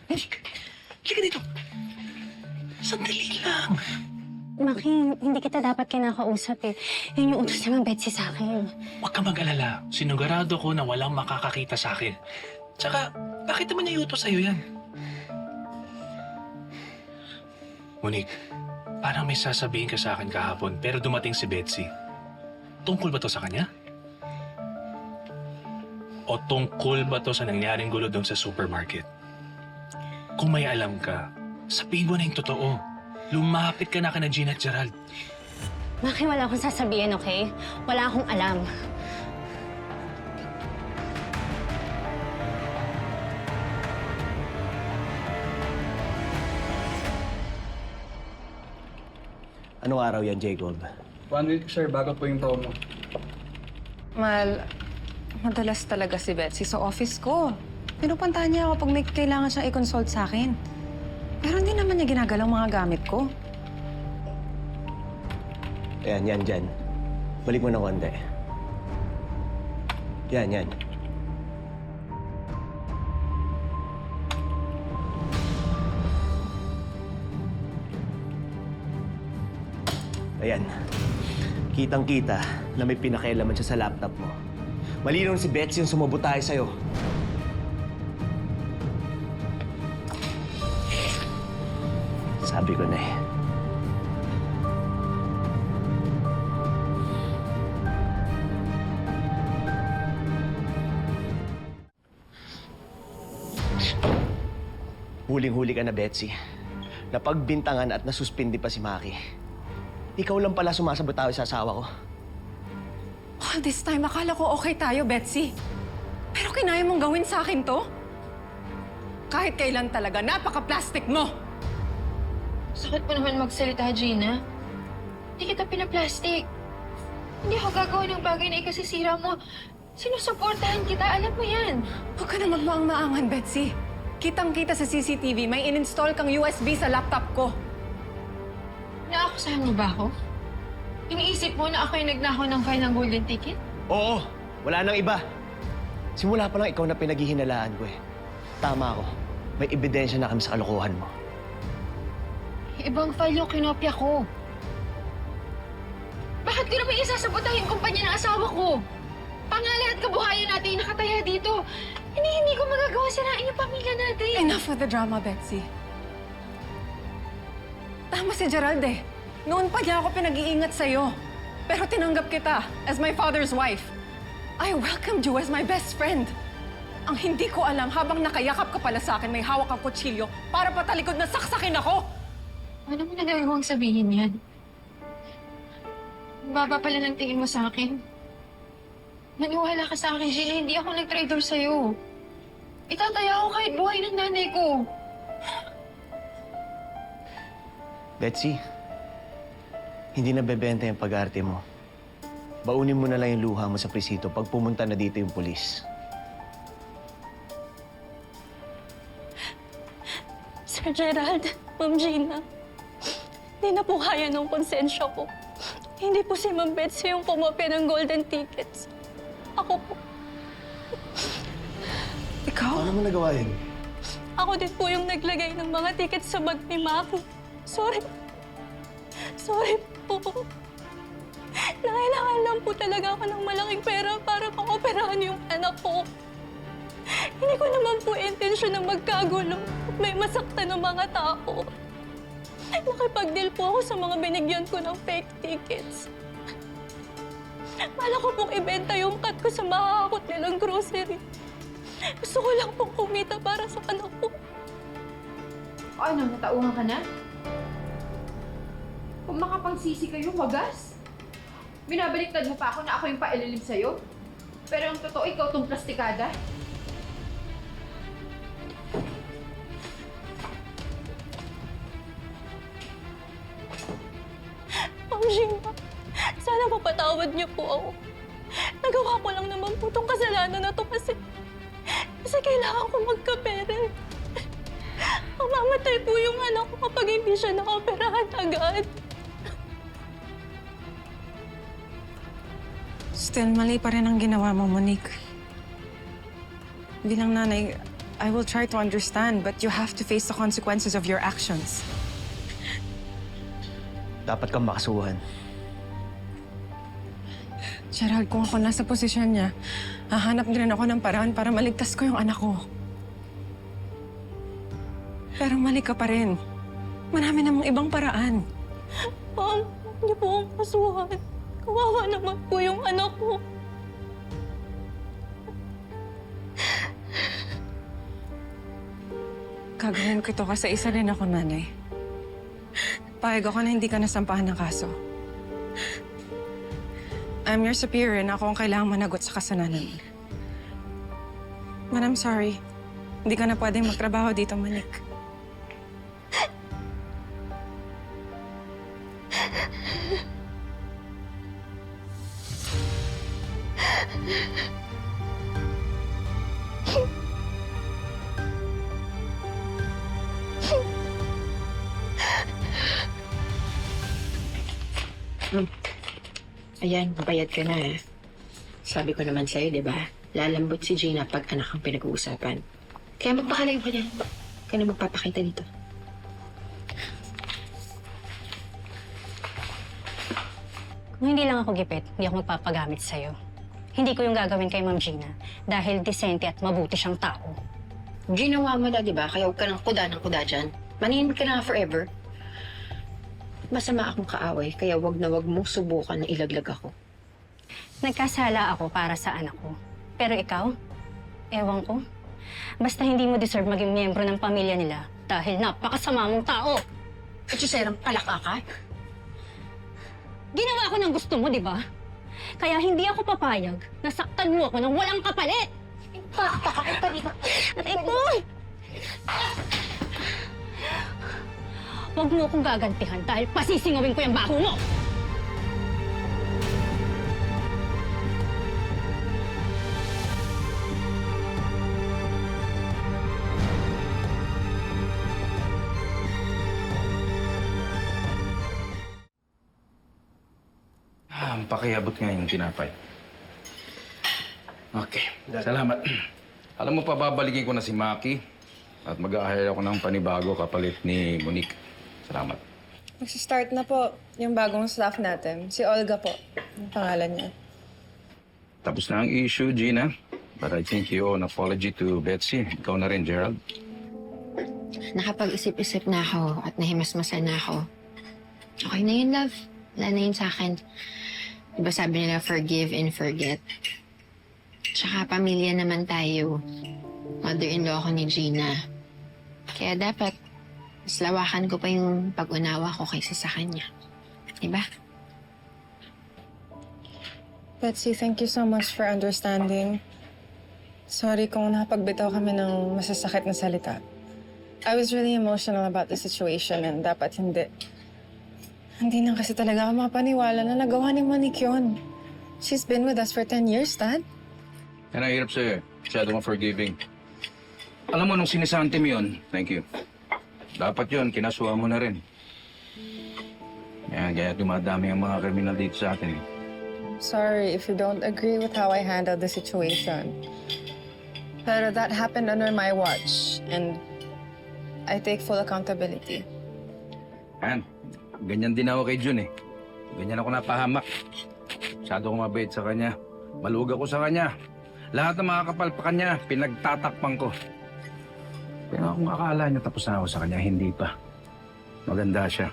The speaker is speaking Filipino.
Halika dito. Sandali lang. Maki, hindi kita dapat kinakausap eh. Yun yung utos ni Ma'am Betsy sa akin. Huwag ka mag-alala. Sinugurado ko na walang makakakita sa akin. Tsaka, bakit naman niya iutos sa'yo yan? Monique, parang may sasabihin ka sa akin kahapon pero dumating si Betsy. Tungkol ba to sa kanya? O tungkol ba to sa nangyaring gulo doon sa supermarket? Kung may alam ka, sabihin mo na yung totoo. Lumapit ka na kina Gina at Gerald. Maki, wala akong sasabihin, okay? Wala akong alam. Anong araw yan, Jacob? 1 week, sir, bago po yung promo. Madalas talaga si Betsy sa office ko. Pinupuntahan niya ako pag may kailangan siyang i-consult sa akin. Pero hindi naman niya ginagalaw mga gamit ko. Ayan, yan, dyan. Balik mo ng konti. Yan, yan. Ayan. Kitang-kita na may pinakialaman siya sa laptop mo. Malinaw si Betsy yung sumabotay sa'yo. Sabi ko na eh. Huling-huli ka na, Betsy. Napagbintangan at nasuspindi pa si Maki. Ikaw lang pala sumasabotahe sa asawa ko. All this time, akala ko okay tayo, Betsy. Pero kinaya mong gawin sa akin to? Kahit kailan talaga, napaka-plastic mo! Sakit mo naman magsalita, Gina. Hindi kita pinaplastic. Hindi ako gagawa ng bagay na ikasisira mo. Sinusuportahan kita, alam mo yan. Huwag ka na magmaang-maangan, Betsy. Kitang-kita sa CCTV, may in-install kang USB sa laptop ko. Naakusahan mo ba ako? Iniisip mo na ako yung nagnakaw ng file ng golden ticket? Oo, wala nang iba. Simula pa lang ikaw na pinaghihinalaan ko eh. Tama ako. May ebidensya na kami sa kalokohan mo. Ibang file yung kinopya ko. Bakit ko naman isasabotahin yung kumpanya ng asawa ko? Pangalan at kabuhayan natin yung nakataya dito. Hindi ko magagawa sirain yung pamilya natin. Enough with the drama, Betsy. Tama si Gerald eh. Noon pa niya ako pinag-iingat sa'yo. Pero tinanggap kita as my father's wife. I welcomed you as my best friend. Ang hindi ko alam, habang nakayakap ka pala sa akin, may hawak kang kutsilyo para patalikod na saksakin ako. Ano mo nagawang sabihin yan? Ang baba pala ng tingin mo sa akin. Maniwala ka sa akin, Gina. Hindi ako nag-traitor sa'yo. Itataya ako kahit buhay ng nanay ko. Betsy, hindi na bebenta yung pag-arte mo. Baunin mo na lang yung luha mo sa presito pag pumunta na dito yung pulis. Sir Gerald, Ma'am Gina, hindi na po kaya ng konsensya ko. Hindi po si Ma'am Betsy yung kumopya ng golden tickets. Ako po. Ikaw? Paano mo nagawa yun? Ako din po yung naglagay ng mga tickets sa bag ni Maki. Sorry. Sorry po. Nangailangan lang po talaga ako ng malaking pera para pang-operahan yung anak ko. Hindi ko naman po intensyon na magkagulo at may masaktan ng mga tao. Nakipag-deal po ako sa mga binigyan ko ng fake tickets. Bala ko pong ibenta yung cut ko sa makakakot nilang grocery. Gusto ko lang pong kumita para sa anak ko. O ano, natauhan ka na? Kung makapangsisi kayo, wagas. Binabaliktad mo pa ako na ako yung paililim sa'yo. Pero ang totoo, ikaw tong plastikada. Ma'am Gina, sana mapatawad niyo po ako. Nagawa ko lang naman po itong kasalanan na to kasi kailangan ko magkapera. Mamamatay po yung anak ko kapag hindi siya nakoperahan agad. Still, mali pa rin ang ginawa mo, Monique. Bilang nanay, I will try to understand, but you have to face the consequences of your actions. Dapat kang makasuhan. Gerald, kung ako nasa posisyon niya, hahanap din rin ako ng paraan para maligtas ko yung anak ko. Pero mali ka pa rin. Marami namang ibang paraan. Ma'am, hindi po akong kasuhan. Kawawa naman po yung anak ko. Gagawin ko ito kasi isa rin ako, nanay. Payag ako na hindi ka nasampahan ng kaso. I'm your superior na ako ang kailangang managot sa kasalanan mo. But I'm sorry. Hindi ka na pwedeng magtrabaho dito, Manik. Ayan, bayad ka na eh. Sabi ko naman sa'yo, di ba? Lalambot si Gina pag anak ang pinag-uusapan. Kaya magpakalayo ka dyan. Ka na magpapakita dito. Kung hindi lang ako gipit, hindi ako magpapagamit sa'yo. Hindi ko yung gagawin kay Ma'am Gina dahil disente at mabuti siyang tao. Ginawa mo na, di ba? Kaya huwag ka ng kuda dyan. Maninid ka na forever. Masama akong kaaway, kaya wag na wag mong subukan na ilaglag ako. Nagkasala ako para sa anak ko. Pero ikaw, ewan ko. Basta hindi mo deserve maging miyembro ng pamilya nila dahil napakasama mong tao. At serang palaka ka? Ginawa ko ng gusto mo, di ba? Kaya hindi ako papayag na saktan mo ako ng walang kapalit! Pakakita dito. Aray ko! Huwag mo akong gagantihan dahil pasisingawin ko yung baho mo! Ang pakiabot nga yung tinapay. Okay, salamat. Alam mo pa, babalikin ko na si Maki at mag-a-hire ako ng panibago kapalit ni Monique. Salamat. Magsi-start na po yung bagong staff natin. Si Olga po, yung pangalan niya. Tapos na ang issue, Gina. But I think you owe an apology to Betsy. Ikaw na rin, Gerald. Nakapag-isip-isip na ako at nahimasmasan na ako. Okay na yun, love. Wala na yun sa akin. Diba sabi nila, forgive and forget. Tsaka pamilya naman tayo. Mother-in-law ko ni Gina. Kaya dapat, mas lawakan ko pa yung pag-unawa ko kaysa sa kanya. Diba? Betsy, thank you so much for understanding. Sorry kung napagbitaw kami ng masasakit na salita. I was really emotional about the situation and dapat hindi. Hindi lang kasi talaga ako mapaniwala na nagawa ni Monique yun. She's been with us for 10 years, Dad. Yan ang hirap sa'yo eh. Masyado kang forgiving. Alam mo, nung sinisanti mo yun, thank you. Dapat yun, kinasuhan mo na rin. Yan, kaya dumadami ang mga kriminal dito sa atin eh. Sorry if you don't agree with how I handled the situation. Pero that happened under my watch and I take full accountability. Yan, ganyan din ako kay Jun eh. Ganyan ako napahamak. Masyado akong mabait sa kanya. Malug ako sa kanya. Lahat ng mga kapalpakan niya, pinagtatakpan ko. Pero kung akala niya tapos na ako sa kanya, hindi pa. Maganda siya.